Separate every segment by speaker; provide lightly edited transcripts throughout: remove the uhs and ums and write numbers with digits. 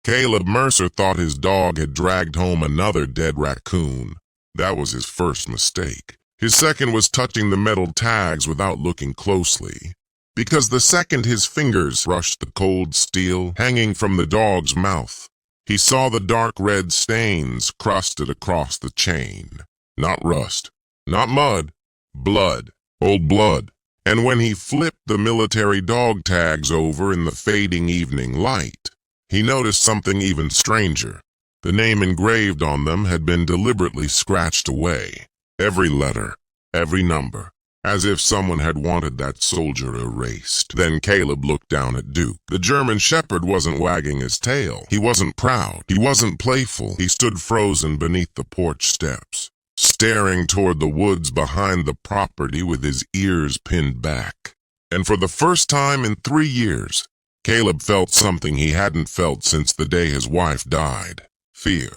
Speaker 1: Caleb Mercer thought his dog had dragged home another dead raccoon. That was his first mistake. His second was touching the metal tags without looking closely, because the second his fingers brushed the cold steel hanging from the dog's mouth, he saw the dark red stains crusted across the chain. Not rust, not mud, blood, old blood. And when he flipped the military dog tags over in the fading evening light, he noticed something even stranger. The name engraved on them had been deliberately scratched away. Every letter, every number, as if someone had wanted that soldier erased. Then Caleb looked down at Duke. The German Shepherd wasn't wagging his tail. He wasn't proud. He wasn't playful. He stood frozen beneath the porch steps, staring toward the woods behind the property with his ears pinned back. And for the first time in 3 years, Caleb felt something he hadn't felt since the day his wife died. Fear.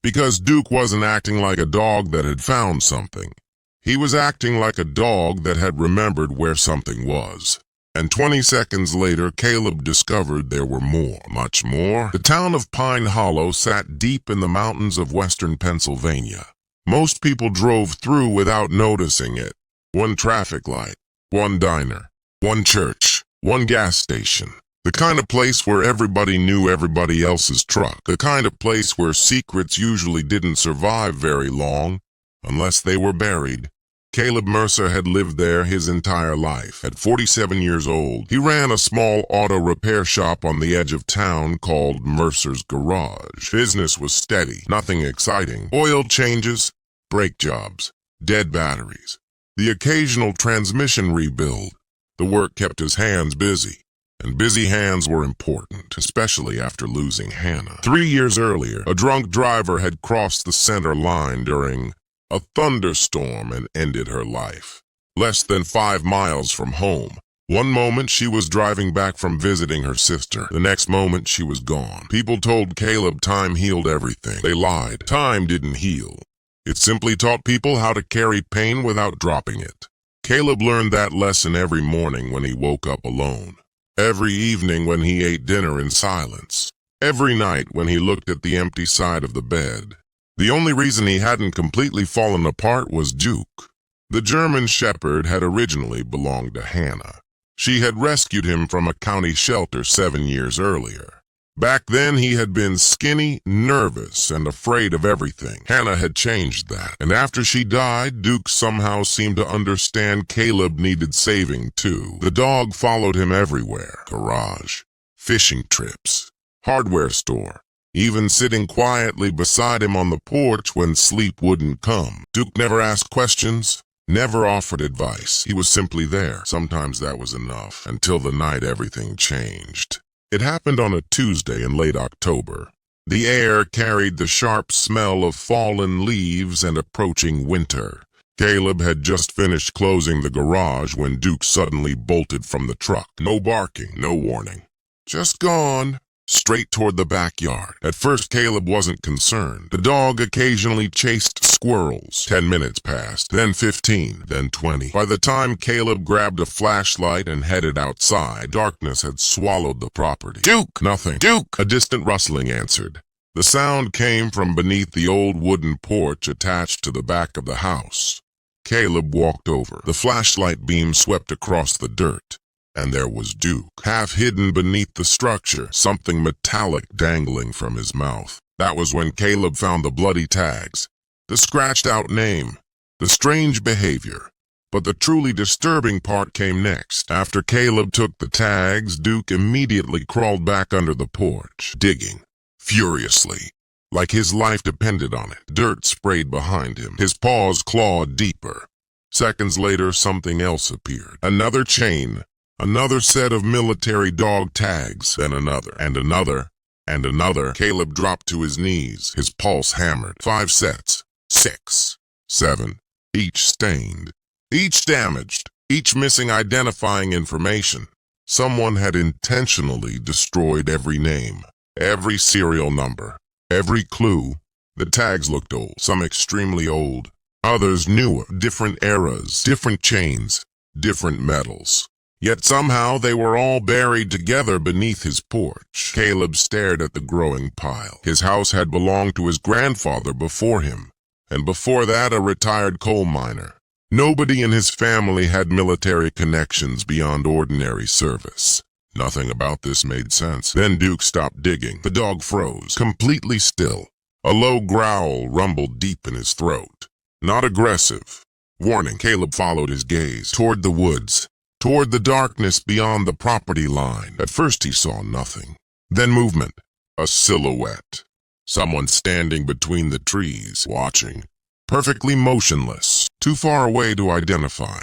Speaker 1: Because Duke wasn't acting like a dog that had found something. He was acting like a dog that had remembered where something was. And 20 seconds later, Caleb discovered there were more, much more. The town of Pine Hollow sat deep in the mountains of western Pennsylvania. Most people drove through without noticing it. One traffic light, one diner, one church, one gas station. The kind of place where everybody knew everybody else's truck. The kind of place where secrets usually didn't survive very long, unless they were buried. Caleb Mercer had lived there his entire life. At 47 years old, he ran a small auto repair shop on the edge of town called Mercer's Garage. Business was steady, nothing exciting. Oil changes, brake jobs, dead batteries, the occasional transmission rebuild. The work kept his hands busy. And busy hands were important, especially after losing Hannah. 3 years earlier, a drunk driver had crossed the center line during a thunderstorm and ended her life. Less than 5 miles from home. One moment she was driving back from visiting her sister. The next moment she was gone. People told Caleb time healed everything. They lied. Time didn't heal. It simply taught people how to carry pain without dropping it. Caleb learned that lesson every morning when he woke up alone. Every evening when he ate dinner in silence. Every night when he looked at the empty side of the bed. The only reason he hadn't completely fallen apart was Duke. The German Shepherd had originally belonged to Hannah. She had rescued him from a county shelter 7 years earlier. Back then he had been skinny, nervous, and afraid of everything. Hannah had changed that. And after she died, Duke somehow seemed to understand Caleb needed saving too. The dog followed him everywhere. Garage, fishing trips, hardware store, even sitting quietly beside him on the porch when sleep wouldn't come. Duke never asked questions, never offered advice. He was simply there. Sometimes that was enough, until the night everything changed. It happened on a Tuesday in late October. The air carried the sharp smell of fallen leaves and approaching winter. Caleb had just finished closing the garage when Duke suddenly bolted from the truck. No barking, no warning. Just gone. Straight toward the backyard. At first, Caleb wasn't concerned. The dog occasionally chased squirrels. 10 minutes passed, then 15, then 20. By the time Caleb grabbed a flashlight and headed outside, darkness had swallowed the property. Duke! Nothing. Duke! A distant rustling answered. The sound came from beneath the old wooden porch attached to the back of the house. Caleb walked over. The flashlight beam swept across the dirt. And there was Duke, half hidden beneath the structure, something metallic dangling from his mouth. That was when Caleb found the bloody tags, the scratched-out name, the strange behavior. But the truly disturbing part came next. After Caleb took the tags, Duke immediately crawled back under the porch, digging, furiously, like his life depended on it. Dirt sprayed behind him. His paws clawed deeper. Seconds later, something else appeared. Another chain. Another set of military dog tags, then another, and another, and another. Caleb dropped to his knees, his pulse hammered. 5 sets, 6, 7, each stained, each damaged, each missing identifying information. Someone had intentionally destroyed every name, every serial number, every clue. The tags looked old, some extremely old, others newer, different eras, different chains, different metals. Yet somehow they were all buried together beneath his porch. Caleb stared at the growing pile. His house had belonged to his grandfather before him, and before that a retired coal miner. Nobody in his family had military connections beyond ordinary service. Nothing about this made sense. Then Duke stopped digging. The dog froze, completely still. A low growl rumbled deep in his throat. Not aggressive. Warning. Caleb followed his gaze toward the woods, toward the darkness beyond the property line. At first he saw nothing. Then movement. A silhouette. Someone standing between the trees, watching. Perfectly motionless. Too far away to identify.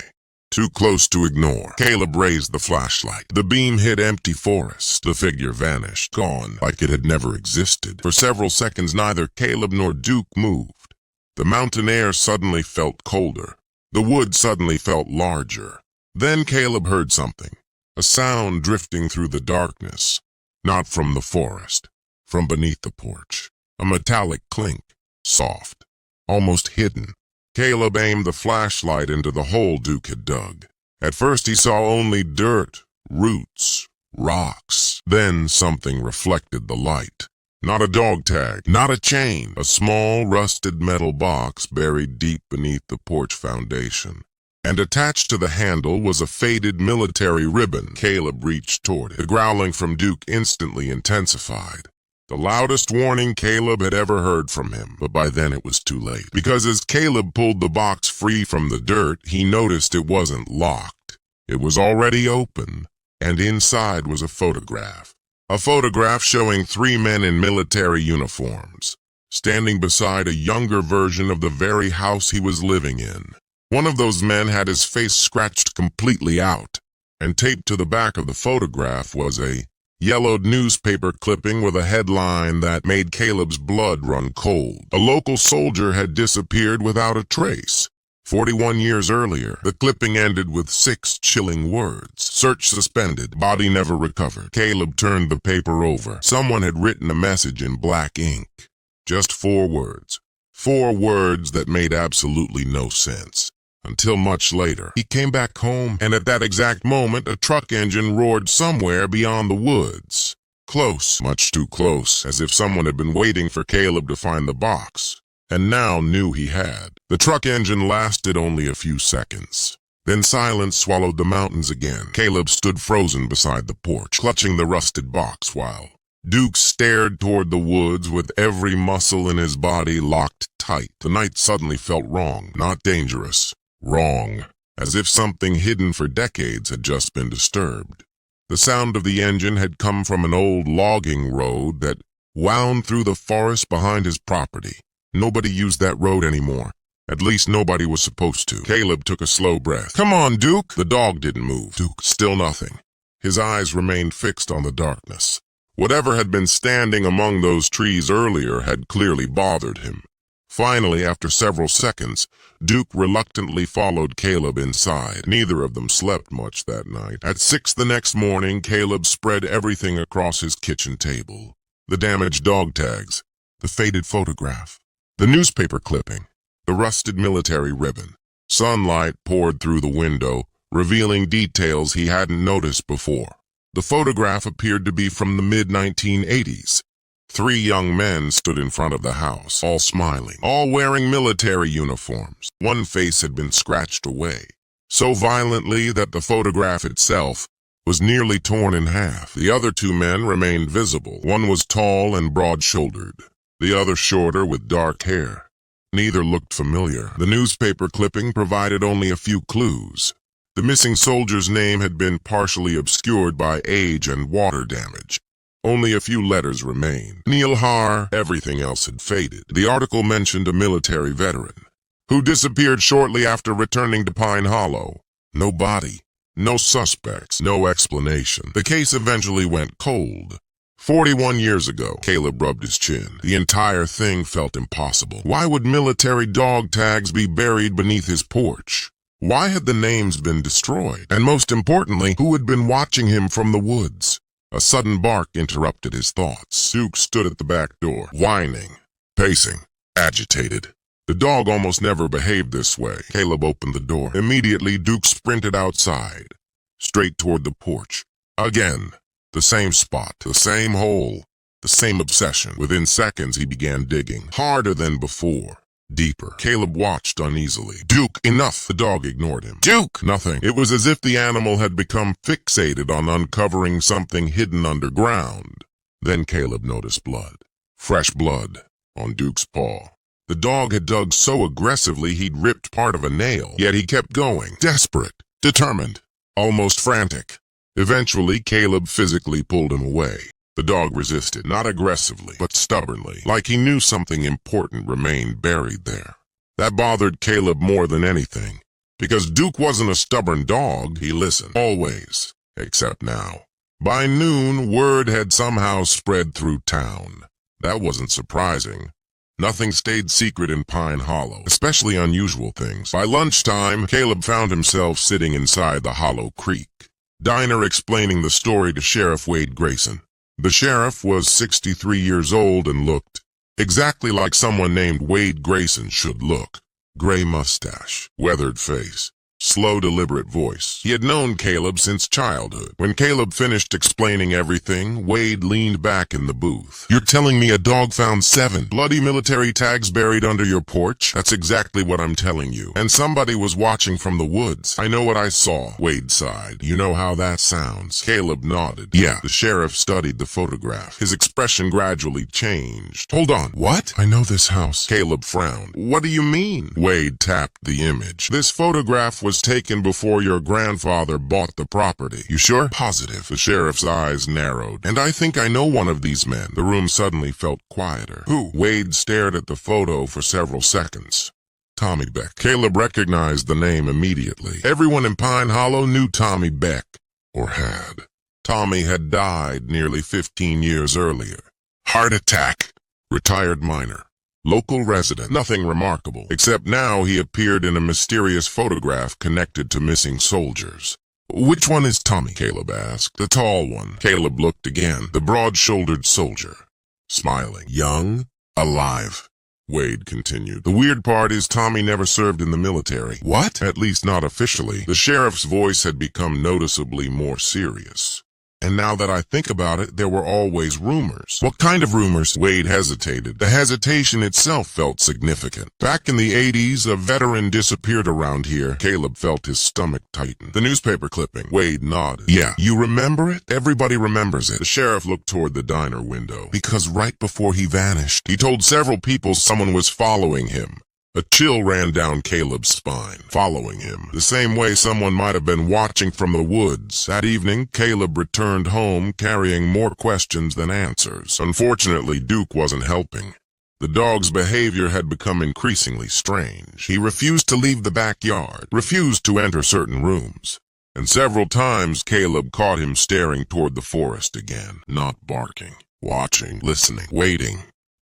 Speaker 1: Too close to ignore. Caleb raised the flashlight. The beam hit empty forest. The figure vanished, gone, like it had never existed. For several seconds neither Caleb nor Duke moved. The mountain air suddenly felt colder. The wood suddenly felt larger. Then Caleb heard something. A sound drifting through the darkness. Not from the forest. From beneath the porch. A metallic clink. Soft. Almost hidden. Caleb aimed the flashlight into the hole Duke had dug. At first he saw only dirt, roots, rocks. Then something reflected the light. Not a dog tag, not a chain. A small, rusted metal box buried deep beneath the porch foundation. And attached to the handle was a faded military ribbon. Caleb reached toward it. The growling from Duke instantly intensified. The loudest warning Caleb had ever heard from him, but by then it was too late. Because as Caleb pulled the box free from the dirt, he noticed it wasn't locked. It was already open, and inside was a photograph. A photograph showing 3 men in military uniforms, standing beside a younger version of the very house he was living in. One of those men had his face scratched completely out, and taped to the back of the photograph was a yellowed newspaper clipping with a headline that made Caleb's blood run cold. A local soldier had disappeared without a trace. 41 years earlier, the clipping ended with 6 chilling words. Search suspended, body never recovered. Caleb turned the paper over. Someone had written a message in black ink. Just 4 words. 4 words that made absolutely no sense. Until much later, he came back home, and at that exact moment, a truck engine roared somewhere beyond the woods. Close, much too close, as if someone had been waiting for Caleb to find the box, and now knew he had. The truck engine lasted only a few seconds. Then silence swallowed the mountains again. Caleb stood frozen beside the porch, clutching the rusted box while Duke stared toward the woods with every muscle in his body locked tight. The night suddenly felt wrong, not dangerous. Wrong, as if something hidden for decades had just been disturbed. The sound of the engine had come from an old logging road that wound through the forest behind his property. Nobody used that road anymore. At least nobody was supposed to. Caleb took a slow breath. "Come on, Duke!" The dog didn't move. Duke, still nothing. His eyes remained fixed on the darkness. Whatever had been standing among those trees earlier had clearly bothered him. Finally, after several seconds, Duke reluctantly followed Caleb inside. Neither of them slept much that night. At 6 the next morning, Caleb spread everything across his kitchen table. The damaged dog tags, the faded photograph, the newspaper clipping, the rusted military ribbon. Sunlight poured through the window, revealing details he hadn't noticed before. The photograph appeared to be from the mid-1980s. 3 young men stood in front of the house, all smiling, all wearing military uniforms. One face had been scratched away, so violently that the photograph itself was nearly torn in half. The other 2 men remained visible. One was tall and broad-shouldered, the other shorter with dark hair. Neither looked familiar. The newspaper clipping provided only a few clues. The missing soldier's name had been partially obscured by age and water damage. Only a few letters remained. Neil Har, everything else had faded. The article mentioned a military veteran who disappeared shortly after returning to Pine Hollow. No body, no suspects, no explanation. The case eventually went cold. 41 years ago, Caleb rubbed his chin. The entire thing felt impossible. Why would military dog tags be buried beneath his porch? Why had the names been destroyed? And most importantly, who had been watching him from the woods? A sudden bark interrupted his thoughts. Duke stood at the back door, whining, pacing, agitated. The dog almost never behaved this way. Caleb opened the door. Immediately, Duke sprinted outside. straight toward the porch. Again, the same spot, the same hole, the same obsession. Within seconds, he began digging, harder than before, deeper. Caleb watched uneasily. "Duke, enough!" The dog ignored him. "Duke!" Nothing. It was as if the animal had become fixated on uncovering something hidden underground. Then Caleb noticed blood. Fresh blood on Duke's paw. The dog had dug so aggressively he'd ripped part of a nail, yet he kept going, desperate, determined, almost frantic. Eventually, Caleb physically pulled him away. The dog resisted, not aggressively, but stubbornly, like he knew something important remained buried there. That bothered Caleb more than anything, because Duke wasn't a stubborn dog. He listened, always, except now. By noon, word had somehow spread through town. That wasn't surprising. Nothing stayed secret in Pine Hollow, especially unusual things. By lunchtime, Caleb found himself sitting inside the Hollow Creek diner explaining the story to Sheriff Wade Grayson. The sheriff was 63 years old and looked exactly like someone named Wade Grayson should look. Gray mustache, weathered face, slow, deliberate voice. He had known Caleb since childhood. When Caleb finished explaining everything, Wade leaned back in the booth. "You're telling me a dog found 7 bloody military tags buried under your porch?" "That's exactly what I'm telling you. And somebody was watching from the woods." "I know what I saw," Wade sighed. "You know how that sounds?" Caleb nodded. "Yeah." The sheriff studied the photograph. His expression gradually changed. "Hold on. What?" "I know this house." Caleb frowned. "What do you mean?" Wade tapped the image. "This photograph was taken before your grandfather bought the property." "You sure?" "Positive." The sheriff's eyes narrowed. "And I think I know one of these men." The room suddenly felt quieter. "Who?" Wade stared at the photo for several seconds. "Tommy Beck." Caleb recognized the name immediately. Everyone in Pine Hollow knew Tommy Beck, or had. Tommy had died nearly 15 years earlier. Heart attack. Retired miner. Local resident. Nothing remarkable, except now he appeared in a mysterious photograph connected to missing soldiers. "Which one is Tommy?" Caleb asked. "The tall one." Caleb looked again. The broad-shouldered soldier. Smiling. "Young. Alive." Wade continued. "The weird part is Tommy never served in the military." "What?" "At least not officially." The sheriff's voice had become noticeably more serious. "And now that I think about it, there were always rumors." "What kind of rumors?" Wade hesitated. The hesitation itself felt significant. "Back in the 80s, a veteran disappeared around here." Caleb felt his stomach tighten. "The newspaper clipping." Wade nodded. "Yeah. You remember it?" "Everybody remembers it." The sheriff looked toward the diner window. "Because right before he vanished, he told several people someone was following him." A chill ran down Caleb's spine. Following him, the same way someone might have been watching from the woods. That evening, Caleb returned home carrying more questions than answers. Unfortunately, Duke wasn't helping. The dog's behavior had become increasingly strange. He refused to leave the backyard, refused to enter certain rooms. And several times Caleb caught him staring toward the forest again, not barking, watching, listening, waiting.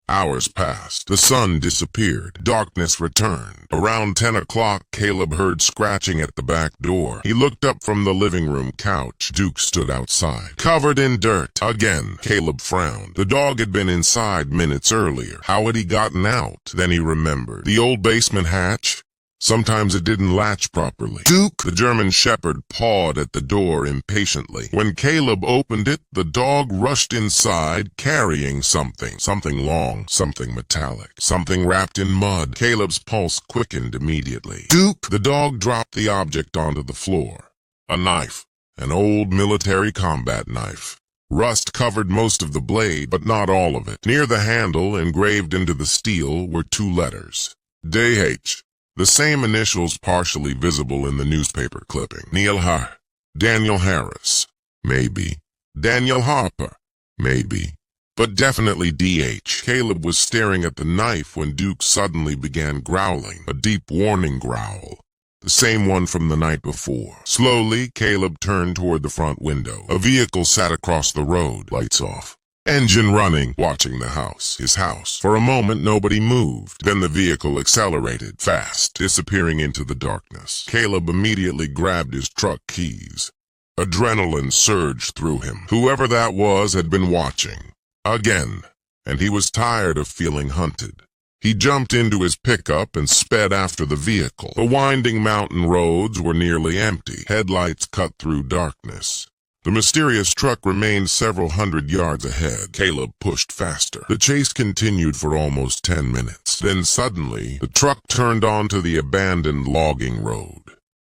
Speaker 1: Hours passed. The sun disappeared. Darkness returned. Around 10 o'clock, Caleb heard scratching at the back door. He looked up from the living room couch. Duke stood outside, covered in dirt. Again, Caleb frowned. The dog had been inside minutes earlier. How had he gotten out? Then he remembered. The old basement hatch? Sometimes it didn't latch properly. "Duke!" The German shepherd pawed at the door impatiently. When Caleb opened it, the dog rushed inside carrying something. Something long, something metallic, something wrapped in mud. Caleb's pulse quickened immediately. "Duke!" The dog dropped the object onto the floor. A knife. An old military combat knife. Rust covered most of the blade, but not all of it. Near the handle, engraved into the steel, were 2 letters. D.H. The same initials partially visible in the newspaper clipping. Neil Har. Daniel Harris. Maybe. Daniel Harper. Maybe. But definitely D.H. Caleb was staring at the knife when Duke suddenly began growling. A deep warning growl. The same one from the night before. Slowly, Caleb turned toward the front window. A vehicle sat across the road. Lights off. Engine running, watching the house, his house. For a moment, nobody moved. Then the vehicle accelerated, fast, disappearing into the darkness. Caleb immediately grabbed his truck keys. Adrenaline surged through him. Whoever that was had been watching. Again. And he was tired of feeling hunted. He jumped into his pickup and sped after the vehicle. The winding mountain roads were nearly empty. Headlights cut through darkness. The mysterious truck remained several hundred yards ahead. Caleb pushed faster. The chase continued for almost 10 minutes. Then suddenly, the truck turned onto the abandoned logging road.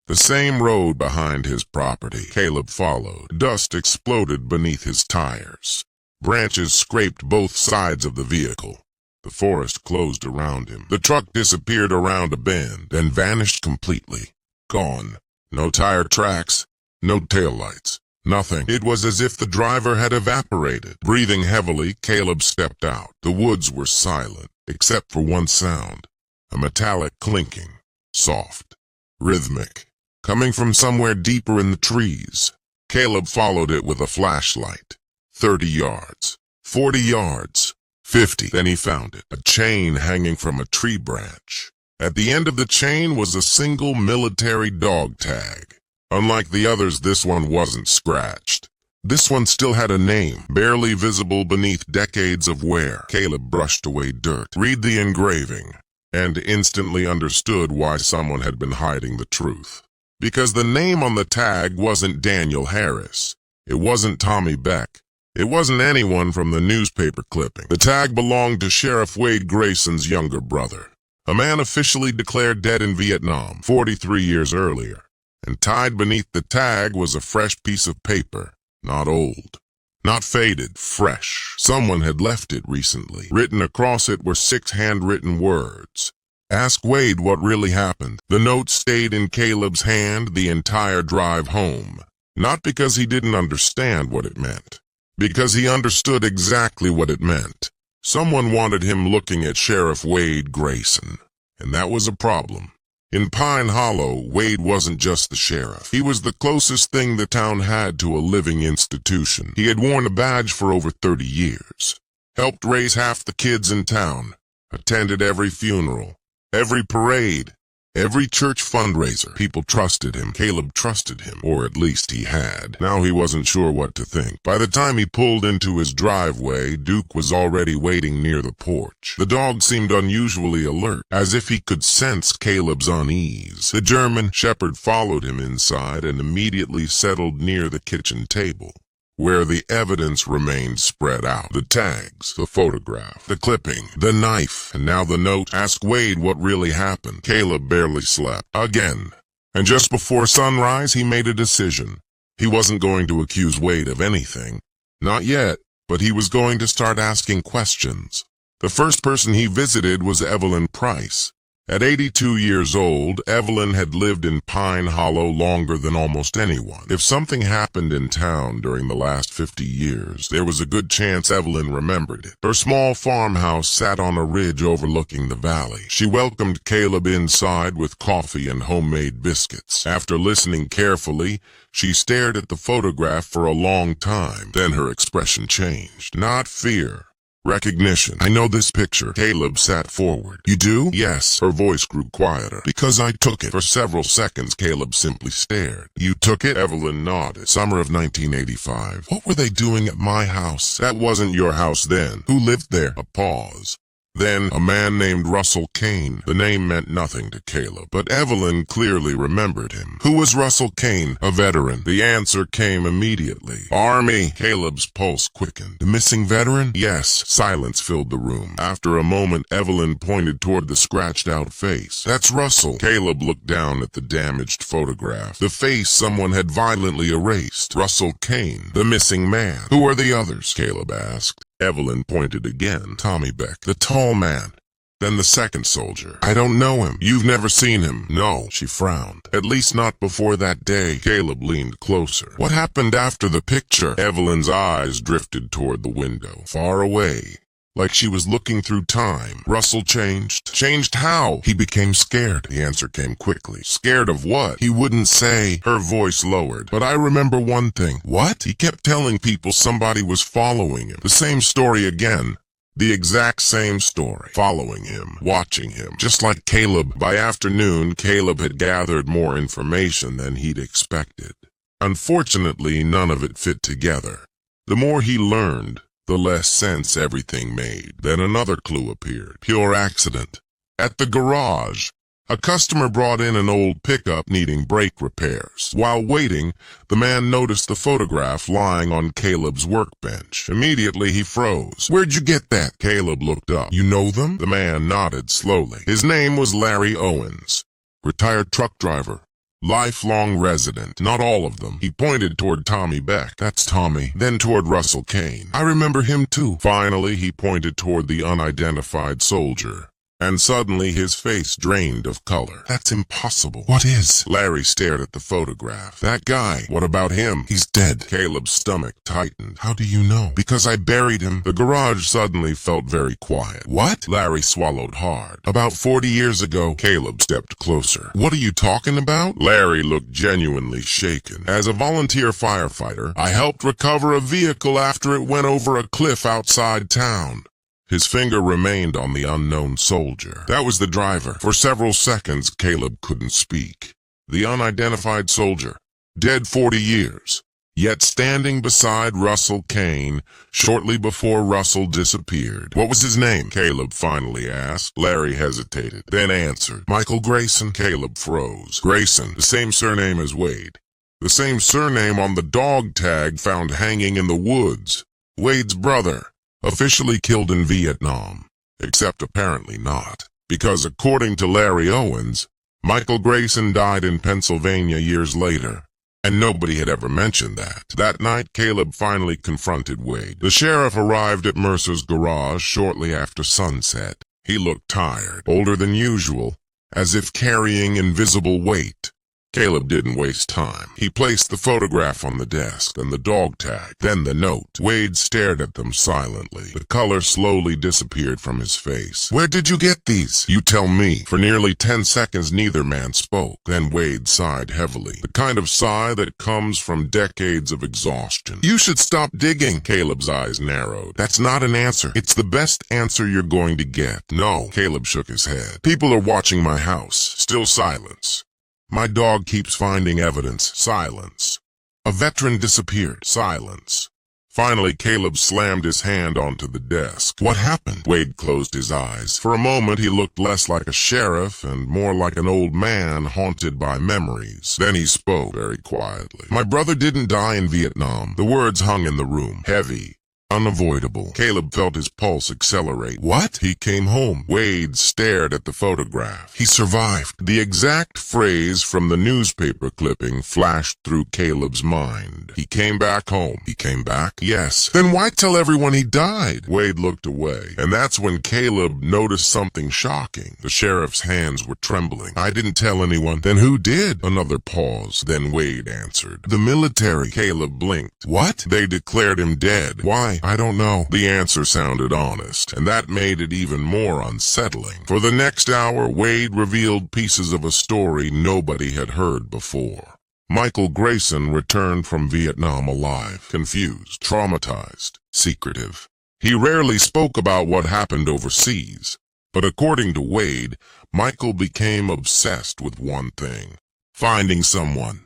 Speaker 1: The same road behind his property. Caleb followed. Dust exploded beneath his tires. Branches scraped both sides of the vehicle. The forest closed around him. The truck disappeared around a bend, then vanished completely. Gone. No tire tracks, no taillights. Nothing. It was as if the driver had evaporated. Breathing heavily, Caleb stepped out. The woods were silent, except for one sound. A metallic clinking. Soft. Rhythmic. Coming from somewhere deeper in the trees. Caleb followed it with a flashlight. 30 yards. 40 yards. 50. Then he found it. A chain hanging from a tree branch. At the end of the chain was a single military dog tag. Unlike the others, this one wasn't scratched. This one still had a name, barely visible beneath decades of wear. Caleb brushed away dirt, read the engraving, and instantly understood why someone had been hiding the truth. Because the name on the tag wasn't Daniel Harris. It wasn't Tommy Beck. It wasn't anyone from the newspaper clipping. The tag belonged to Sheriff Wade Grayson's younger brother, a man officially declared dead in Vietnam 43 years earlier. And tied beneath the tag was a fresh piece of paper, not old, not faded, fresh. Someone had left it recently. Written across it were 6 handwritten words. Ask Wade what really happened. The note stayed in Caleb's hand the entire drive home. Not because he didn't understand what it meant. Because he understood exactly what it meant. Someone wanted him looking at Sheriff Wade Grayson. And that was a problem. In Pine Hollow, Wade wasn't just the sheriff. He was the closest thing the town had to a living institution. He had worn a badge for over 30 years. Helped raise half the kids in town. Attended every funeral. Every parade. Every church fundraiser. People trusted him. Caleb trusted him, or at least he had. Now he wasn't sure what to think. By the time he pulled into his driveway, Duke was already waiting near the porch. The dog seemed unusually alert, as if he could sense Caleb's unease. The German shepherd followed him inside and immediately settled near the kitchen table, where the evidence remained spread out. The tags, the photograph, the clipping, the knife, and now the note. Ask Wade what really happened. Caleb barely slept. Again. And just before sunrise, he made a decision. He wasn't going to accuse Wade of anything. Not yet, but he was going to start asking questions. The first person he visited was Evelyn Price. At 82 years old, Evelyn had lived in Pine Hollow longer than almost anyone. If something happened in town during the last 50 years, there was a good chance Evelyn remembered it. Her small farmhouse sat on a ridge overlooking the valley. She welcomed Caleb inside with coffee and homemade biscuits. After listening carefully, she stared at the photograph for a long time. Then her expression changed. Not fear. Recognition. I know this picture. Caleb sat forward. You do? Yes. Her voice grew quieter. Because I took it. For several seconds, Caleb simply stared. You took it? Evelyn nodded. Summer of 1985. What were they doing at my house? That wasn't your house then. Who lived there? A pause. Then, a man named Russell Kane. The name meant nothing to Caleb, but Evelyn clearly remembered him. Who was Russell Kane? A veteran. The answer came immediately. Army. Caleb's pulse quickened. The missing veteran? Yes. Silence filled the room. After a moment, Evelyn pointed toward the scratched-out face. That's Russell. Caleb looked down at the damaged photograph. The face someone had violently erased. Russell Kane. The missing man. Who are the others? Caleb asked. Evelyn pointed again. Tommy Beck, the tall man. Then the second soldier. I don't know him. You've never seen him. No, she frowned. At least not before that day. Caleb leaned closer. What happened after the picture? Evelyn's eyes drifted toward the window, far away, like she was looking through time. Russell changed. Changed how? He became scared. The answer came quickly. Scared of what? He wouldn't say. Her voice lowered. But I remember one thing. What? He kept telling people somebody was following him. The same story again. The exact same story. Following him. Watching him. Just like Caleb. By afternoon, Caleb had gathered more information than he'd expected. Unfortunately, none of it fit together. The more he learned, the less sense everything made. Then another clue appeared. Pure accident. At the garage, a customer brought in an old pickup needing brake repairs. While waiting, the man noticed the photograph lying on Caleb's workbench. Immediately, he froze. "Where'd you get that?" Caleb looked up. "You know them?" The man nodded slowly. His name was Larry Owens, retired truck driver, lifelong resident. "Not all of them." He pointed toward Tommy Beck. "That's Tommy." Then toward Russell Kane. "I remember him too." Finally, he pointed toward the unidentified soldier. And suddenly his face drained of color. "That's impossible." "What is?" Larry stared at the photograph. "That guy. What about him?" "He's dead." Caleb's stomach tightened. "How do you know?" "Because I buried him." The garage suddenly felt very quiet. "What?" Larry swallowed hard. "About 40 years ago." Caleb stepped closer. "What are you talking about?" Larry looked genuinely shaken. "As a volunteer firefighter, I helped recover a vehicle after it went over a cliff outside town." His finger remained on the unknown soldier. That was the driver. For several seconds, Caleb couldn't speak. The unidentified soldier, dead 40 years, yet standing beside Russell Kane shortly before Russell disappeared. "What was his name?" Caleb finally asked. Larry hesitated, then answered. "Michael Grayson." Caleb froze. "Grayson, the same surname as Wade. The same surname on the dog tag found hanging in the woods. Wade's brother. Officially killed in Vietnam, except apparently not, because according to Larry Owens, Michael Grayson died in Pennsylvania years later, and nobody had ever mentioned that. That night, Caleb finally confronted Wade. The sheriff arrived at Mercer's garage shortly after sunset. He looked tired, older than usual, as if carrying invisible weight. Caleb didn't waste time. He placed the photograph on the desk, then the dog tag, then the note. Wade stared at them silently. The color slowly disappeared from his face. "Where did you get these?" "You tell me." For nearly 10 seconds, neither man spoke. Then Wade sighed heavily, the kind of sigh that comes from decades of exhaustion. "You should stop digging." Caleb's eyes narrowed. "That's not an answer. It's the best answer you're going to get." "No." Caleb shook his head. "People are watching my house." Still silence. "My dog keeps finding evidence." Silence. "A veteran disappeared." Silence. Finally, Caleb slammed his hand onto the desk. "What happened?" Wade closed his eyes. For a moment, he looked less like a sheriff and more like an old man haunted by memories. Then he spoke very quietly. "My brother didn't die in Vietnam." The words hung in the room, heavy, unavoidable. Caleb felt his pulse accelerate. "What?" "He came home." Wade stared at the photograph. "He survived." The exact phrase from the newspaper clipping flashed through Caleb's mind. "He came back home." "He came back?" "Yes." "Then why tell everyone he died?" Wade looked away, and that's when Caleb noticed something shocking. The sheriff's hands were trembling. "I didn't tell anyone." "Then who did?" Another pause. Then Wade answered. "The military." Caleb blinked. "What?" "They declared him dead." "Why?" "I don't know." The answer sounded honest, and that made it even more unsettling. For the next hour, Wade revealed pieces of a story nobody had heard before. Michael Grayson returned from Vietnam alive, confused, traumatized, secretive. He rarely spoke about what happened overseas, but according to Wade, Michael became obsessed with one thing: finding someone,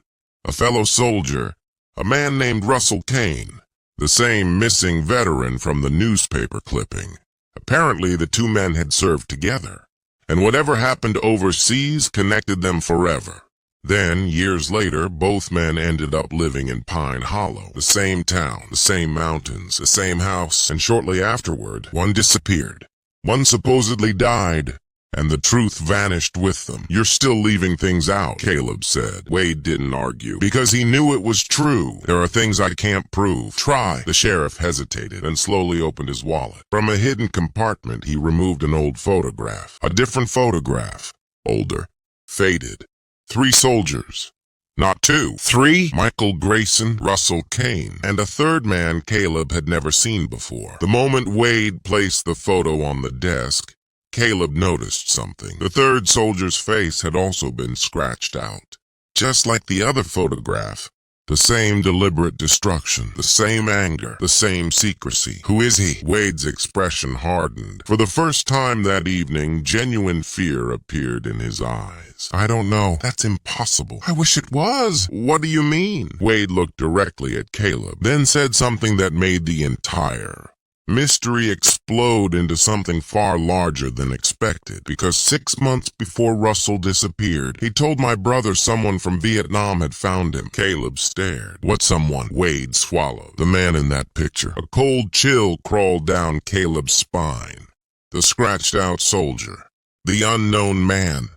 Speaker 1: a fellow soldier, a man named Russell Kane. The same missing veteran from the newspaper clipping. Apparently, the two men had served together, and whatever happened overseas connected them forever. Then, years later, both men ended up living in Pine Hollow, the same town, the same mountains, the same house, and shortly afterward, one disappeared. One supposedly died, and the truth vanished with them. "You're still leaving things out," Caleb said. Wade didn't argue, because he knew it was true. "There are things I can't prove." "Try." The sheriff hesitated and slowly opened his wallet. From a hidden compartment, he removed an old photograph. A different photograph. Older. Faded. 3 soldiers. Not 2. 3. Michael Grayson, Russell Kane, and a third man Caleb had never seen before. The moment Wade placed the photo on the desk, Caleb noticed something. The third soldier's face had also been scratched out. Just like the other photograph, the same deliberate destruction, the same anger, the same secrecy. "Who is he?" Wade's expression hardened. For the first time that evening, genuine fear appeared in his eyes. "I don't know. That's impossible." "I wish it was." "What do you mean?" Wade looked directly at Caleb, then said something that made the entire mystery explode into something far larger than expected. Because 6 months before Russell disappeared, he told my brother someone from Vietnam had found him. Caleb stared. What someone? Wade swallowed. The man in that picture. A cold chill crawled down Caleb's spine. The scratched-out soldier. The unknown man.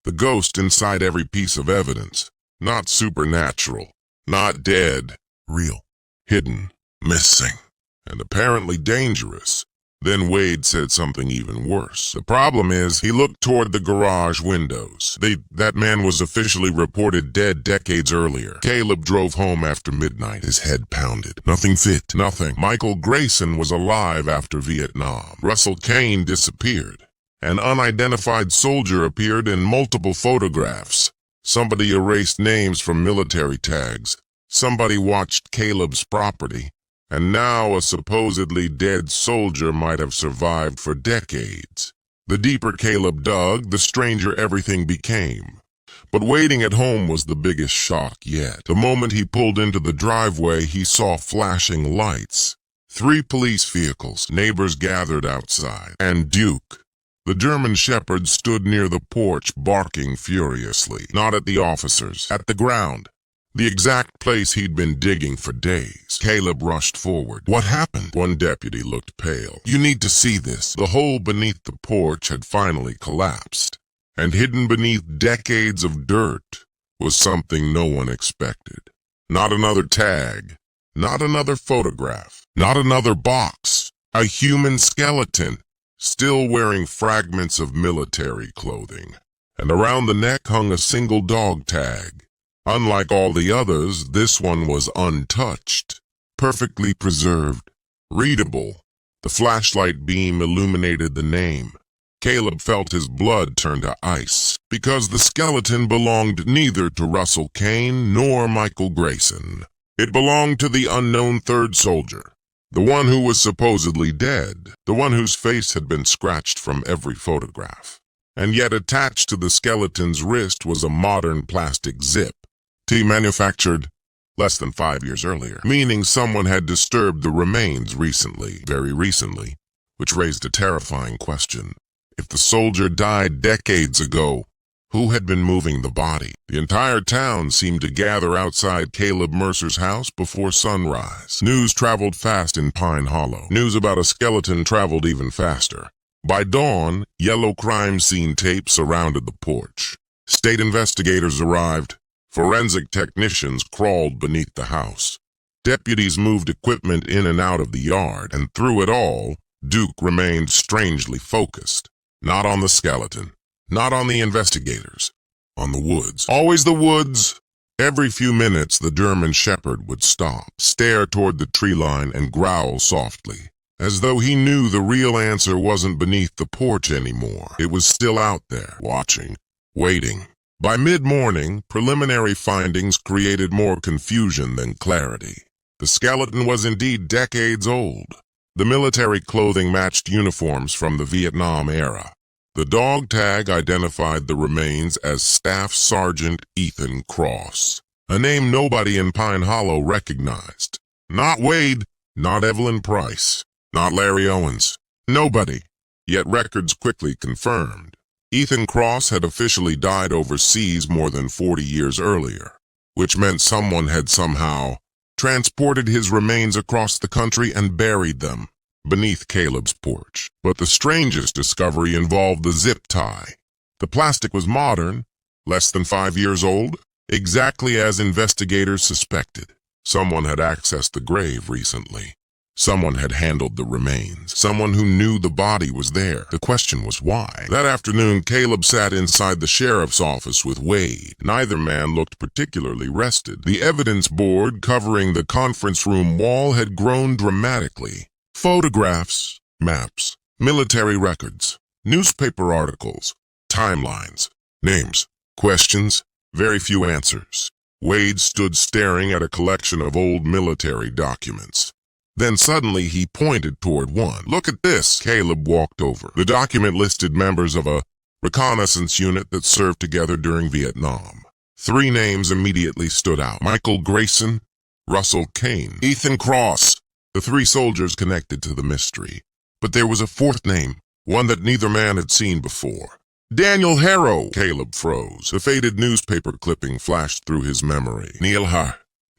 Speaker 1: The ghost inside every piece of evidence. Not supernatural. Not dead. Real. Hidden. Missing. And apparently dangerous. Then Wade said something even worse. The problem is, he looked toward the garage windows. That man was officially reported dead decades earlier. Caleb drove home after midnight, his head pounded. Nothing fit, nothing. Michael Grayson was alive after Vietnam. Russell Kane disappeared. An unidentified soldier appeared in multiple photographs. Somebody erased names from military tags. Somebody watched Caleb's property. And now a supposedly dead soldier might have survived for decades. The deeper Caleb dug, the stranger everything became. But waiting at home was the biggest shock yet. The moment he pulled into the driveway, he saw flashing lights. 3 police vehicles, neighbors gathered outside, and Duke. The German shepherd stood near the porch, barking furiously. Not at the officers, at the ground. The exact place he'd been digging for days. Caleb rushed forward. What happened? One deputy looked pale. You need to see this. The hole beneath the porch had finally collapsed. And hidden beneath decades of dirt was something no one expected. Not another tag. Not another photograph. Not another box. A human skeleton, still wearing fragments of military clothing. And around the neck hung a single dog tag. Unlike all the others, this one was untouched, perfectly preserved, readable. The flashlight beam illuminated the name. Caleb felt his blood turn to ice, because the skeleton belonged neither to Russell Kane nor Michael Grayson. It belonged to the unknown third soldier, the one who was supposedly dead, the one whose face had been scratched from every photograph. And yet attached to the skeleton's wrist was a modern plastic zip. Manufactured less than 5 years earlier, meaning someone had disturbed the remains recently, very recently, which raised a terrifying question. If the soldier died decades ago, who had been moving the body? The entire town seemed to gather outside Caleb Mercer's house before sunrise. News traveled fast in Pine Hollow. News about a skeleton traveled even faster. By dawn, yellow crime scene tape surrounded the porch. State investigators arrived. Forensic technicians crawled beneath the house. Deputies moved equipment in and out of the yard, and through it all, Duke remained strangely focused. Not on the skeleton, not on the investigators, on the woods. Always the woods. Every few minutes, the German shepherd would stop, stare toward the tree line, and growl softly, as though he knew the real answer wasn't beneath the porch anymore. It was still out there, watching, waiting. By mid-morning, preliminary findings created more confusion than clarity. The skeleton was indeed decades old. The military clothing matched uniforms from the Vietnam era. The dog tag identified the remains as Staff Sergeant Ethan Cross, a name nobody in Pine Hollow recognized. Not Wade, not Evelyn Price, not Larry Owens. Nobody. Yet records quickly confirmed. Ethan Cross had officially died overseas more than 40 years earlier, which meant someone had somehow transported his remains across the country and buried them beneath Caleb's porch. But the strangest discovery involved the zip tie. The plastic was modern, less than 5 years old, exactly as investigators suspected. Someone had accessed the grave recently. Someone had handled the remains. Someone who knew the body was there. The question was why. That afternoon, Caleb sat inside the sheriff's office with Wade. Neither man looked particularly rested. The evidence board covering the conference room wall had grown dramatically. Photographs, maps, military records, newspaper articles, timelines, names, questions, very few answers. Wade stood staring at a collection of old military documents. Then suddenly he pointed toward one. Look at this. Caleb walked over. The document listed members of a reconnaissance unit that served together during Vietnam. 3 names immediately stood out. Michael Grayson, Russell Kane, Ethan Cross. The three soldiers connected to the mystery. But there was a fourth name, one that neither man had seen before. Daniel Harrow. Caleb froze. The faded newspaper clipping flashed through his memory. Neil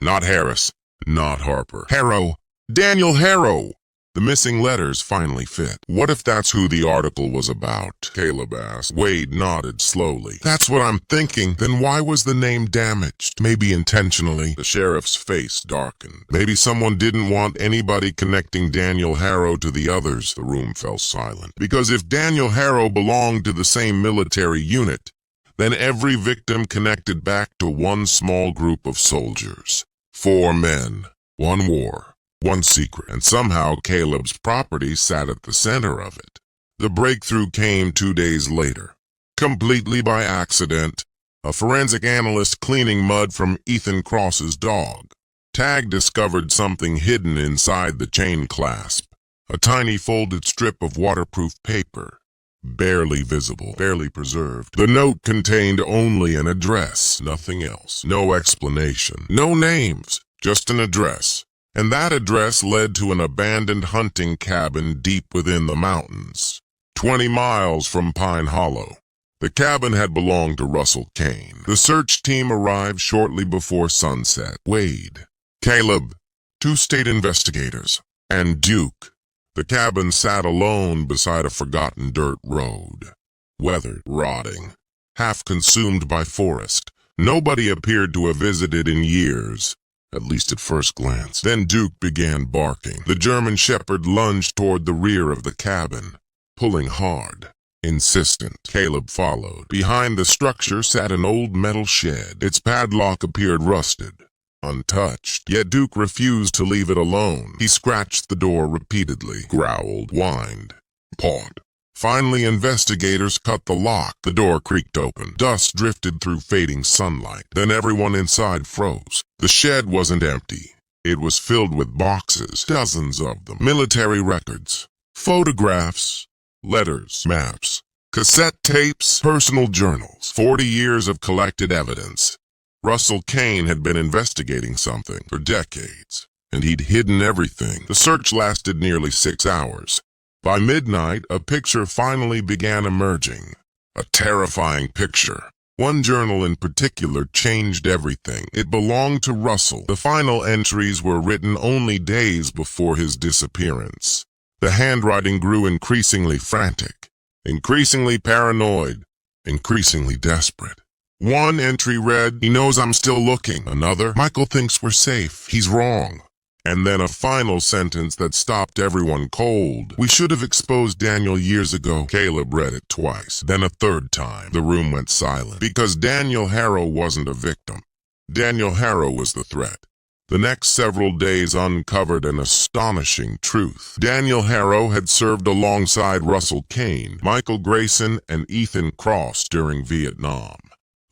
Speaker 1: not Harris, not Harper. Harrow. Daniel Harrow. The missing letters finally fit. What if that's who the article was about? Caleb asked. Wade nodded slowly. That's what I'm thinking. Then why was the name damaged? Maybe intentionally. The sheriff's face darkened. Maybe someone didn't want anybody connecting Daniel Harrow to the others. The room fell silent. Because if Daniel Harrow belonged to the same military unit, then every victim connected back to one small group of soldiers. 4 men, 1 war. One secret, and somehow Caleb's property sat at the center of it. The breakthrough came 2 days later. Completely by accident, a forensic analyst cleaning mud from Ethan Cross's dog. Tag discovered something hidden inside the chain clasp. A tiny folded strip of waterproof paper. Barely visible, barely preserved. The note contained only an address, nothing else. No explanation, no names, just an address. And that address led to an abandoned hunting cabin deep within the mountains, 20 miles from Pine Hollow. The cabin had belonged to Russell Kane. The search team arrived shortly before sunset. Wade, Caleb, 2 state investigators, and Duke. The cabin sat alone beside a forgotten dirt road. Weathered, rotting, half consumed by forest. Nobody appeared to have visited in years. At least at first glance. Then Duke began barking. The German shepherd lunged toward the rear of the cabin, pulling hard, insistent. Caleb followed. Behind the structure sat an old metal shed. Its padlock appeared rusted, untouched. Yet Duke refused to leave it alone. He scratched the door repeatedly, growled, whined, pawed. Finally, investigators cut the lock. The door creaked open. Dust drifted through fading sunlight. Then everyone inside froze. The shed wasn't empty. It was filled with boxes, dozens of them. Military records, photographs, letters, maps, cassette tapes, personal journals. 40 years of collected evidence. Russell Kane had been investigating something for decades, and he'd hidden everything. The search lasted nearly 6 hours. By midnight, a picture finally began emerging. A terrifying picture. One journal in particular changed everything. It belonged to Russell. The final entries were written only days before his disappearance. The handwriting grew increasingly frantic, increasingly paranoid, increasingly desperate. One entry read, "He knows I'm still looking." Another, "Michael thinks we're safe. He's wrong." And then a final sentence that stopped everyone cold. "We should have exposed Daniel years ago." Caleb read it twice, then a third time. The room went silent. Because Daniel Harrow wasn't a victim. Daniel Harrow was the threat. The next several days uncovered an astonishing truth. Daniel Harrow had served alongside Russell Kane, Michael Grayson, and Ethan Cross during Vietnam.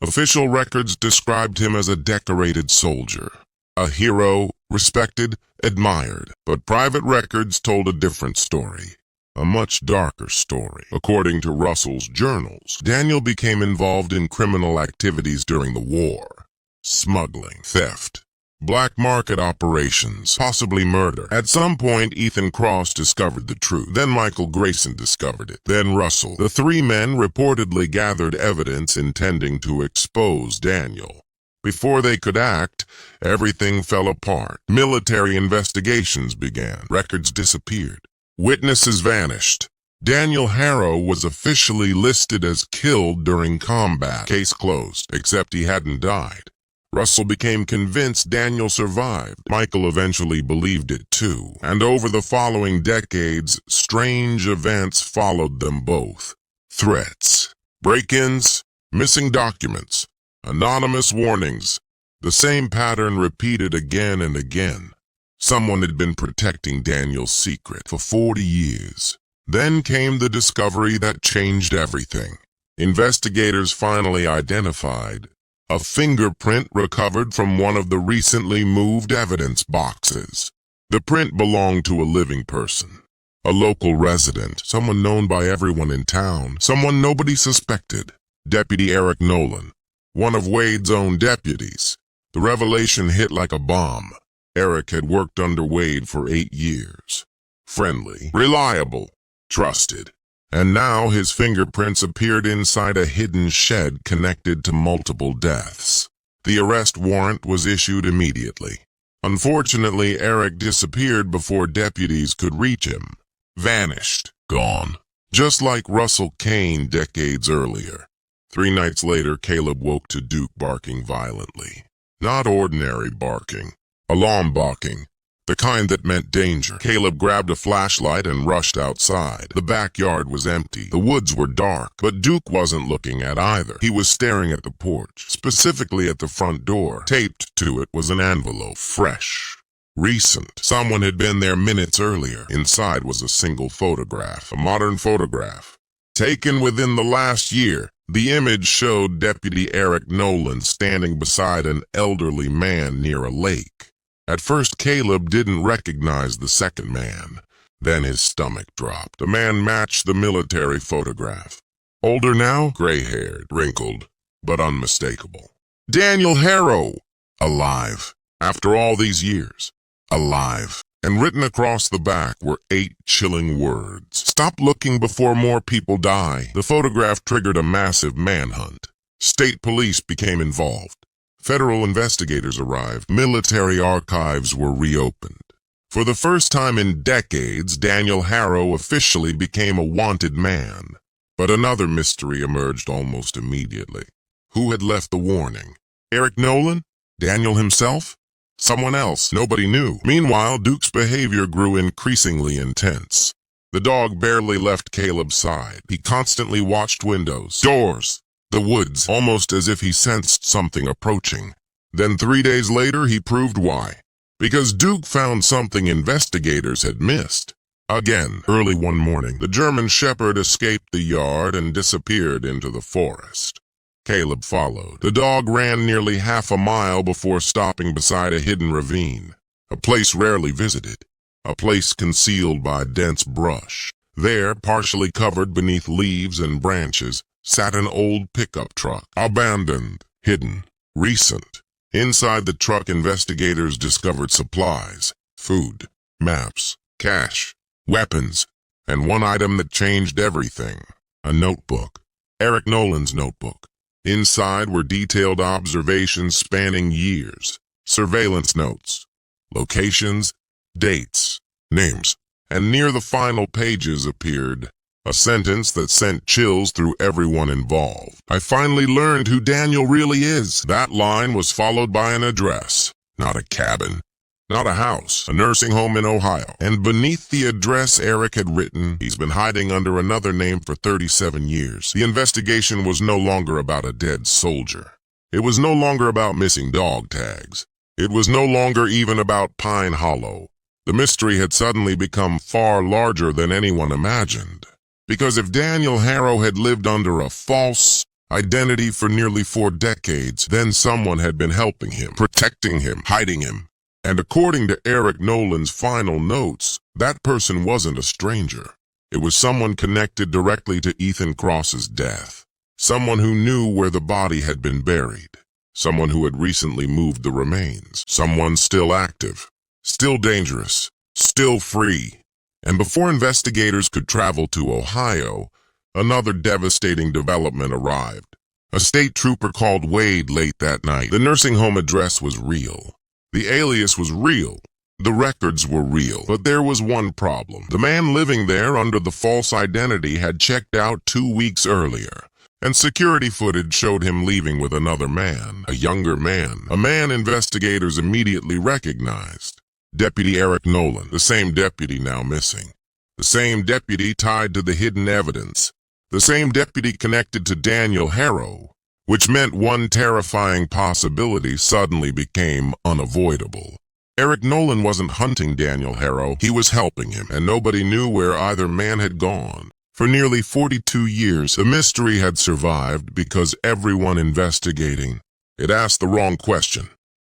Speaker 1: Official records described him as a decorated soldier. A hero, respected, admired. But private records told a different story. A much darker story. According to Russell's journals, Daniel became involved in criminal activities during the war. Smuggling, theft, black market operations, possibly murder. At some point, Ethan Cross discovered the truth. Then Michael Grayson discovered it. Then Russell. The 3 men reportedly gathered evidence intending to expose Daniel. Before they could act, everything fell apart. Military investigations began. Records disappeared. Witnesses vanished. Daniel Harrow was officially listed as killed during combat. Case closed, except he hadn't died. Russell became convinced Daniel survived. Michael eventually believed it too. And over the following decades, strange events followed them both. Threats, break-ins, missing documents, anonymous warnings. The same pattern repeated again and again. Someone had been protecting Daniel's secret for 40 years. Then came the discovery that changed everything. Investigators finally identified a fingerprint recovered from one of the recently moved evidence boxes. The print belonged to a living person, a local resident, someone known by everyone in town, someone nobody suspected. Deputy Eric Nolan, one of Wade's own deputies. The revelation hit like a bomb. Eric had worked under Wade for 8 years. Friendly, reliable, trusted. And now his fingerprints appeared inside a hidden shed connected to multiple deaths. The arrest warrant was issued immediately. Unfortunately, Eric disappeared before deputies could reach him. Vanished. Gone. Just like Russell Kane decades earlier. 3 nights later, Caleb woke to Duke barking violently. Not ordinary barking. Alarm barking. The kind that meant danger. Caleb grabbed a flashlight and rushed outside. The backyard was empty. The woods were dark, but Duke wasn't looking at either. He was staring at the porch, specifically at the front door. Taped to it was an envelope. Fresh. Recent. Someone had been there minutes earlier. Inside was a single photograph. A modern photograph. Taken within the last year. The image showed Deputy Eric Nolan standing beside an elderly man near a lake. At first, Caleb didn't recognize the second man. Then his stomach dropped. The man matched the military photograph. Older now, gray-haired, wrinkled, but unmistakable. Daniel Harrow! Alive. After all these years. Alive. And written across the back were 8 chilling words. Stop looking before more people die. The photograph triggered a massive manhunt. State police became involved. Federal investigators arrived. Military archives were reopened. For the first time in decades, Daniel Harrow officially became a wanted man. But another mystery emerged almost immediately. Who had left the warning? Eric Nolan? Daniel himself? Someone else? Nobody knew. Meanwhile, Duke's behavior grew increasingly intense. The dog barely left Caleb's side. He constantly watched windows, doors, the woods, almost as if he sensed something approaching. Then 3 days later, he proved why. Because Duke found something investigators had missed. Again, early one morning, the German Shepherd escaped the yard and disappeared into the forest. Caleb followed. The dog ran nearly half a mile before stopping beside a hidden ravine, a place rarely visited, a place concealed by dense brush. There, partially covered beneath leaves and branches, sat an old pickup truck, abandoned, hidden, recent. Inside the truck, investigators discovered supplies, food, maps, cash, weapons, and one item that changed everything, a notebook, Eric Nolan's notebook. Inside were detailed observations spanning years, surveillance notes, locations, dates, names, and near the final pages appeared a sentence that sent chills through everyone involved. I finally learned who Daniel really is. That line was followed by an address, not a cabin, not a house, a nursing home in Ohio. And beneath the address, Eric had written, he's been hiding under another name for 37 years. The investigation was no longer about a dead soldier. It was no longer about missing dog tags. It was no longer even about Pine Hollow. The mystery had suddenly become far larger than anyone imagined. Because if Daniel Harrow had lived under a false identity for nearly 4 decades, then someone had been helping him, protecting him, hiding him. And according to Eric Nolan's final notes, that person wasn't a stranger. It was someone connected directly to Ethan Cross's death. Someone who knew where the body had been buried. Someone who had recently moved the remains. Someone still active, still dangerous, still free. And before investigators could travel to Ohio, another devastating development arrived. A state trooper called Wade late that night. The nursing home address was real. The alias was real. The records were real. But there was one problem. The man living there under the false identity had checked out 2 weeks earlier, and security footage showed him leaving with another man, a younger man, a man investigators immediately recognized. Deputy Eric Nolan, the same deputy now missing. The same deputy tied to the hidden evidence. The same deputy connected to Daniel Harrow, which meant one terrifying possibility suddenly became unavoidable. Eric Nolan wasn't hunting Daniel Harrow, he was helping him, and nobody knew where either man had gone. For nearly 42 years, the mystery had survived because everyone investigating it asked the wrong question.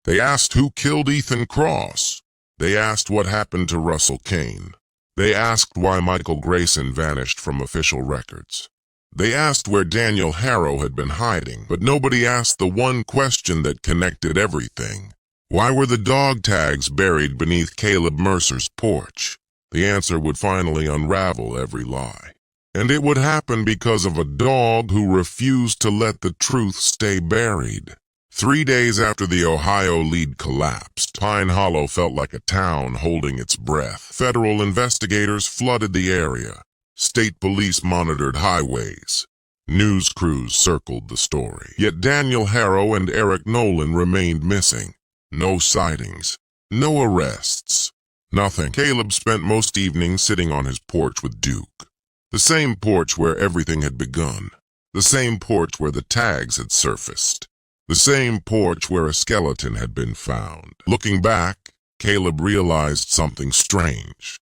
Speaker 1: They asked who killed Ethan Cross. They asked what happened to Russell Kane. They asked why Michael Grayson vanished from official records. They asked where Daniel Harrow had been hiding, but nobody asked the one question that connected everything. Why were the dog tags buried beneath Caleb Mercer's porch? The answer would finally unravel every lie. And it would happen because of a dog who refused to let the truth stay buried. 3 days after the Ohio lead collapsed, Pine Hollow felt like a town holding its breath. Federal investigators flooded the area. State police monitored highways. News crews circled the story. Yet Daniel Harrow and Eric Nolan remained missing. No sightings. No arrests. Nothing. Caleb spent most evenings sitting on his porch with Duke. The same porch where everything had begun. The same porch where the tags had surfaced. The same porch where a skeleton had been found. Looking back, Caleb realized something strange.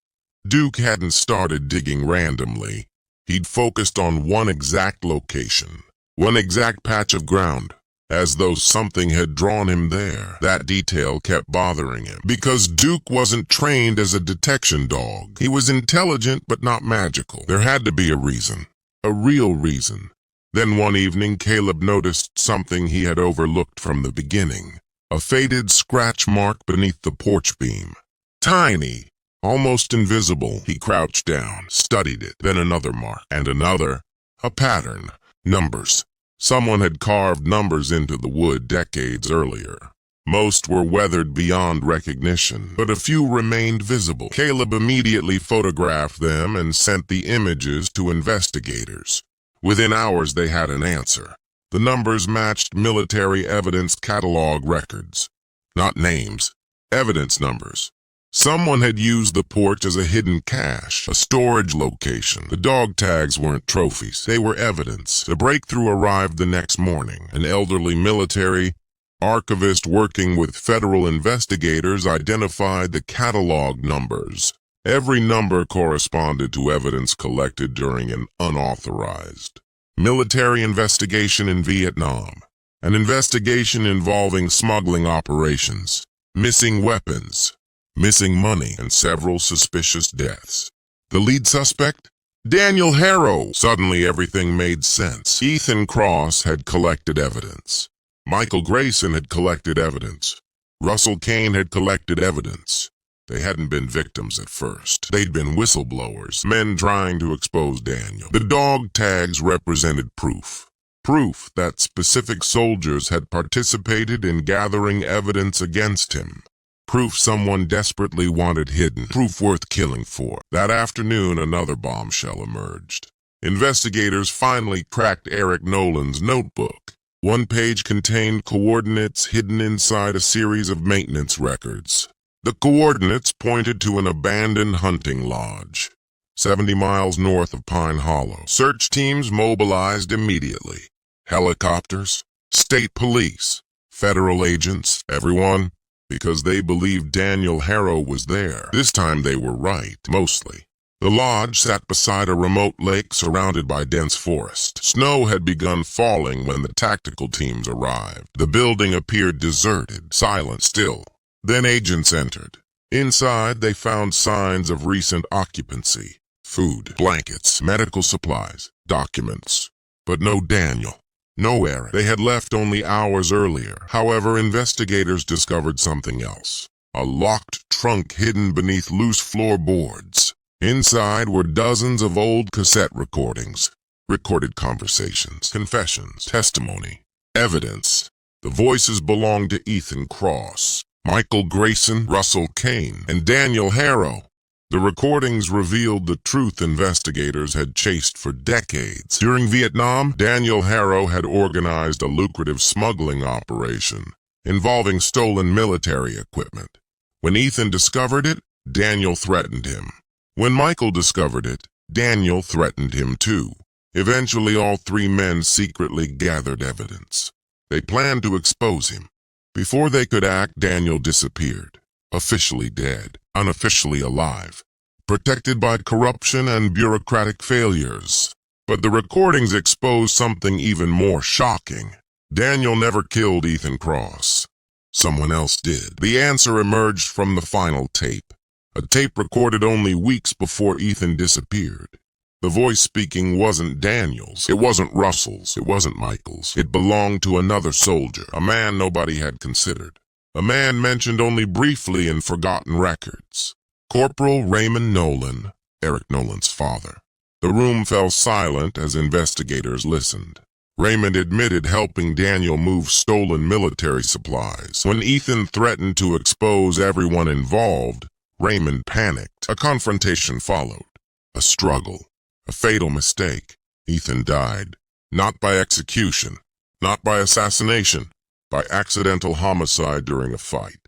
Speaker 1: Duke hadn't started digging randomly. He'd focused on one exact location, one exact patch of ground, as though something had drawn him there. That detail kept bothering him, because Duke wasn't trained as a detection dog. He was intelligent but not magical. There had to be a reason, a real reason. Then one evening, Caleb noticed something he had overlooked from the beginning. A faded scratch mark beneath the porch beam. Tiny, almost invisible. He crouched down, studied it, then another mark, and another. A pattern. Numbers. Someone had carved numbers into the wood decades earlier. Most were weathered beyond recognition, but a few remained visible. Caleb immediately photographed them and sent the images to investigators. Within hours they had an answer. The numbers matched military evidence catalog records. Not names, evidence numbers. Someone had used the porch as a hidden cache, a storage location. The dog tags weren't trophies, they were evidence. The breakthrough arrived the next morning. An elderly military archivist working with federal investigators identified the catalog numbers. Every number corresponded to evidence collected during an unauthorized military investigation in Vietnam. An investigation involving smuggling operations, missing weapons, missing money, and several suspicious deaths. The lead suspect? Daniel Harrow. Suddenly everything made sense. Ethan Cross had collected evidence. Michael Grayson had collected evidence. Russell Kane had collected evidence. They hadn't been victims at first. They'd been whistleblowers, men trying to expose Daniel. The dog tags represented proof. Proof that specific soldiers had participated in gathering evidence against him. Proof someone desperately wanted hidden. Proof worth killing for. That afternoon, another bombshell emerged. Investigators finally cracked Eric Nolan's notebook. One page contained coordinates hidden inside a series of maintenance records. The coordinates pointed to an abandoned hunting lodge, 70 miles north of Pine Hollow. Search teams mobilized immediately. Helicopters, state police, federal agents, everyone, because they believed Daniel Harrow was there. This time they were right, mostly. The lodge sat beside a remote lake surrounded by dense forest. Snow had begun falling when the tactical teams arrived. The building appeared deserted, silent, still. Then agents entered. Inside, they found signs of recent occupancy. Food, blankets, medical supplies, documents. But no Daniel. No Eric. They had left only hours earlier. However, investigators discovered something else. A locked trunk hidden beneath loose floorboards. Inside were dozens of old cassette recordings. Recorded conversations, confessions, testimony, evidence. The voices belonged to Ethan Cross, Michael Grayson, Russell Kane, and Daniel Harrow. The recordings revealed the truth investigators had chased for decades. During Vietnam, Daniel Harrow had organized a lucrative smuggling operation involving stolen military equipment. When Ethan discovered it, Daniel threatened him. When Michael discovered it, Daniel threatened him too. Eventually, all three men secretly gathered evidence. They planned to expose him. Before they could act, Daniel disappeared. Officially dead, unofficially alive, protected by corruption and bureaucratic failures. But the recordings exposed something even more shocking. Daniel never killed Ethan Cross. Someone else did. The answer emerged from the final tape. A tape recorded only weeks before Ethan disappeared. The voice speaking wasn't Daniel's, it wasn't Russell's, it wasn't Michael's. It belonged to another soldier, a man nobody had considered. a man mentioned only briefly in forgotten records. Corporal Raymond Nolan, Eric Nolan's father. The room fell silent as investigators listened. Raymond admitted helping Daniel move stolen military supplies. When Ethan threatened to expose everyone involved, Raymond panicked. A confrontation followed. A struggle. A fatal mistake. Ethan died. Not by execution. Not by assassination. By accidental homicide during a fight.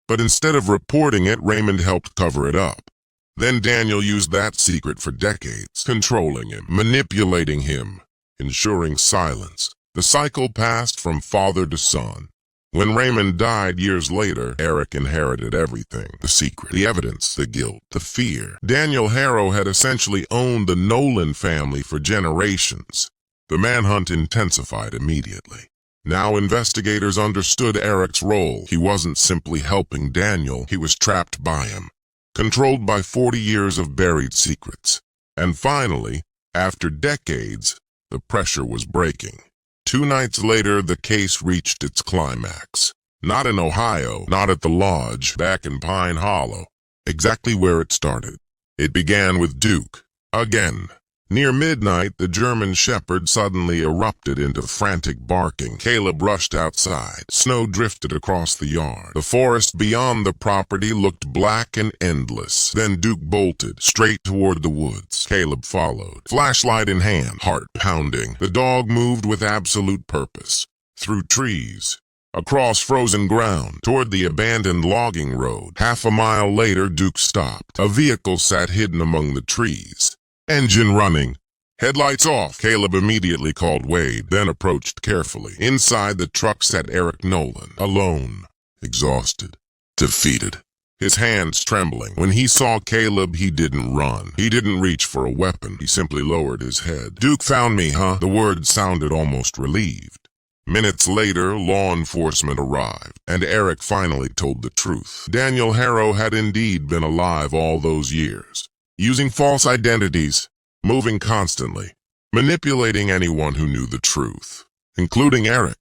Speaker 1: But instead of reporting it, Raymond helped cover it up. Then Daniel used that secret for decades, controlling him, manipulating him, ensuring silence. The cycle passed from father to son. When Raymond died years later, Eric inherited everything. The secret, the evidence, the guilt, the fear. Daniel Harrow had essentially owned the Nolan family for generations. The manhunt intensified immediately. Now investigators understood Eric's role. He wasn't simply helping Daniel, he was trapped by him, controlled by 40 years of buried secrets. And finally, after decades, the pressure was breaking. 2 nights later, the case reached its climax. Not in Ohio, not at the lodge, back in Pine Hollow. Exactly where it started. It began with Duke. Again. Near midnight, the German Shepherd suddenly erupted into frantic barking. Caleb rushed outside. Snow drifted across the yard. The forest beyond the property looked black and endless. Then Duke bolted, straight toward the woods. Caleb followed, flashlight in hand, heart pounding. The dog moved with absolute purpose. Through trees, across frozen ground, toward the abandoned logging road. Half a mile later, Duke stopped. A vehicle sat hidden among the trees. Engine running. Headlights off. Caleb immediately called Wade, then approached carefully. Inside the truck sat Eric Nolan, alone, exhausted, defeated, his hands trembling. When he saw Caleb, he didn't run. He didn't reach for a weapon. He simply lowered his head. "Duke found me, huh?" The words sounded almost relieved. Minutes later, law enforcement arrived, and Eric finally told the truth. Daniel Harrow had indeed been alive all those years. Using false identities, moving constantly, manipulating anyone who knew the truth, including Eric.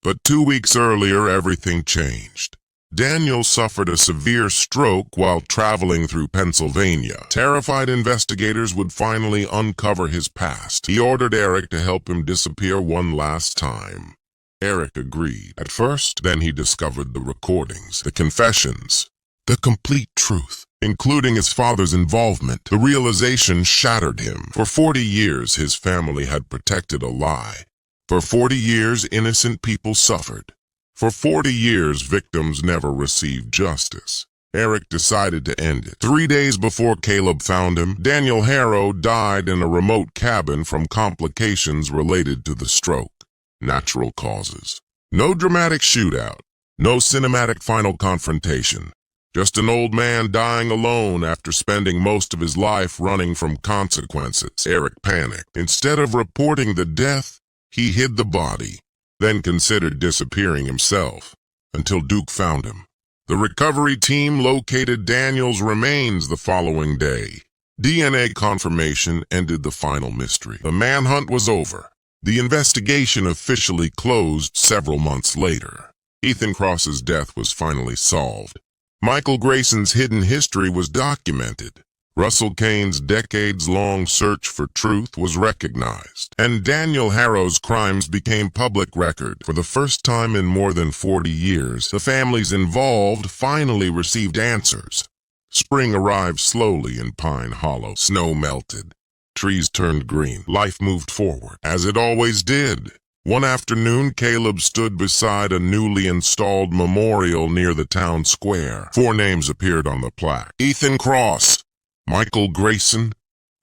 Speaker 1: But 2 weeks earlier, everything changed. Daniel suffered a severe stroke while traveling through Pennsylvania. Terrified investigators would finally uncover his past. He ordered Eric to help him disappear one last time. Eric agreed. At first, then he discovered the recordings, the confessions, the complete truth, including his father's involvement. The realization shattered him. For 40 years, his family had protected a lie. For 40 years, innocent people suffered. For 40 years, victims never received justice. Eric decided to end it. 3 days before Caleb found him, Daniel Harrow died in a remote cabin from complications related to the stroke. Natural causes. No dramatic shootout. No cinematic final confrontation. Just an old man dying alone after spending most of his life running from consequences. Eric panicked. Instead of reporting the death, he hid the body, then considered disappearing himself, until Duke found him. The recovery team located Daniel's remains the following day. DNA confirmation ended the final mystery. The manhunt was over. The investigation officially closed several months later. Ethan Cross's death was finally solved. Michael Grayson's hidden history was documented. Russell Kane's decades-long search for truth was recognized. And Daniel Harrow's crimes became public record. For the first time in more than 40 years, the families involved finally received answers. Spring arrived slowly in Pine Hollow. Snow melted. Trees turned green. Life moved forward, as it always did. One afternoon, Caleb stood beside a newly installed memorial near the town square. 4 names appeared on the plaque: Ethan Cross, Michael Grayson,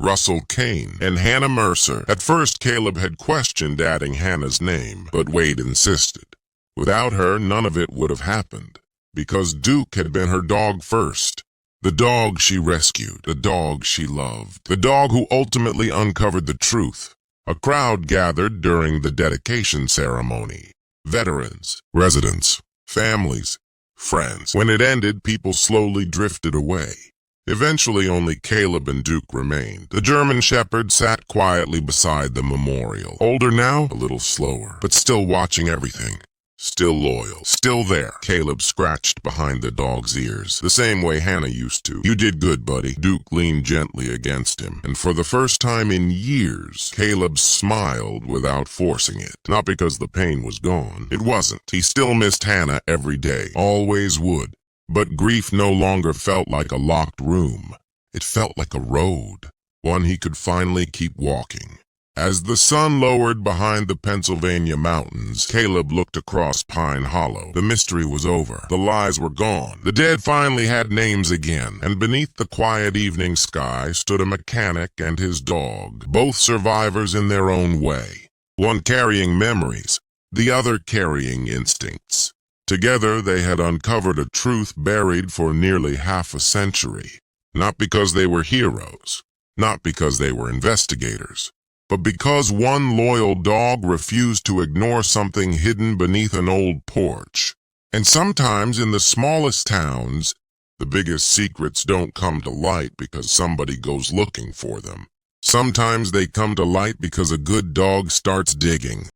Speaker 1: Russell Kane, and Hannah Mercer. At first, Caleb had questioned adding Hannah's name, but Wade insisted. Without her, none of it would have happened, because Duke had been her dog first. The dog she rescued, the dog she loved, the dog who ultimately uncovered the truth. A crowd gathered during the dedication ceremony. Veterans, residents, families, friends. When it ended, people slowly drifted away. Eventually, only Caleb and Duke remained. The German Shepherd sat quietly beside the memorial. Older now, a little slower, but still watching everything. Still loyal. Still there. Caleb scratched behind the dog's ears, the same way Hannah used to. You did good, buddy. Duke leaned gently against him, and for the first time in years, Caleb smiled without forcing it. Not because the pain was gone. It wasn't. He still missed Hannah every day. Always would. But grief no longer felt like a locked room. It felt like a road. One he could finally keep walking. As the sun lowered behind the Pennsylvania mountains, Caleb looked across Pine Hollow. The mystery was over. The lies were gone. The dead finally had names again, and beneath the quiet evening sky stood a mechanic and his dog, both survivors in their own way. One carrying memories, the other carrying instincts. Together they had uncovered a truth buried for nearly half a century. Not because they were heroes, not because they were investigators, but because one loyal dog refused to ignore something hidden beneath an old porch. And sometimes in the smallest towns, the biggest secrets don't come to light because somebody goes looking for them. Sometimes they come to light because a good dog starts digging.